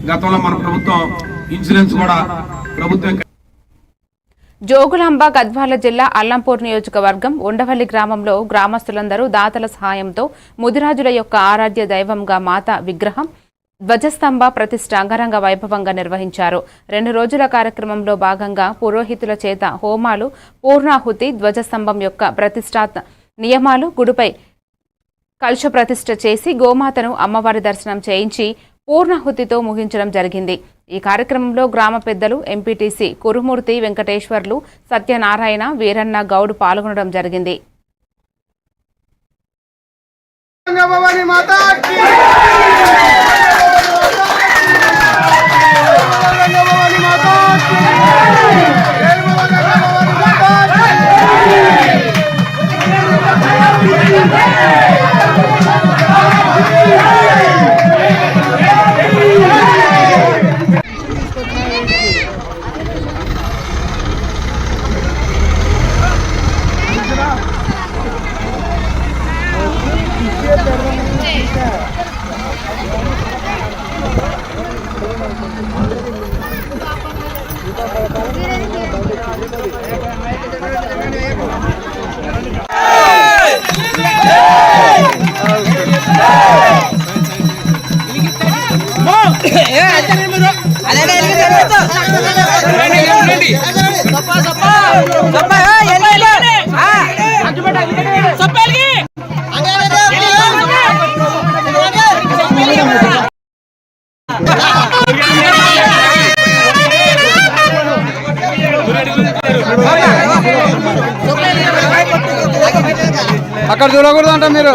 గతంలో మన ప్రభుత్వం ఇన్సూరెన్స్ కూడా ప్రభుత్వం. జోగులాంబ గద్వాల జిల్లా అల్లంపూర్ నియోజకవర్గం ఉండవల్లి గ్రామంలో గ్రామస్తులందరూ దాతల సహాయంతో ముదిరాజుల యొక్క ఆరాధ్య దైవంగా మాత విగ్రహం ధ్వజస్తంభ ప్రతిష్ఠ అంగరంగ వైభవంగా నిర్వహించారు. 2 రోజుల కార్యక్రమంలో భాగంగా పురోహితుల చేత హోమాలు, పూర్ణాహుతి, ధ్వజస్తంభం యొక్క ప్రతిష్ఠాత్మ నియమాలు, గుడిపై కలశ ప్రతిష్ఠ చేసి గోమాతను అమ్మవారి దర్శనం చేయించి పూర్ణాహుతితో ముగించడం జరిగింది. ఈ కార్యక్రమంలో గ్రామ పెద్దలు, ఎంపీటీసీ కురుమూర్తి వెంకటేశ్వర్లు, సత్యనారాయణ, వీరన్న గౌడ్ పాల్గొనడం జరిగింది. అక్కడ చూడకూడదు అంట మీరు.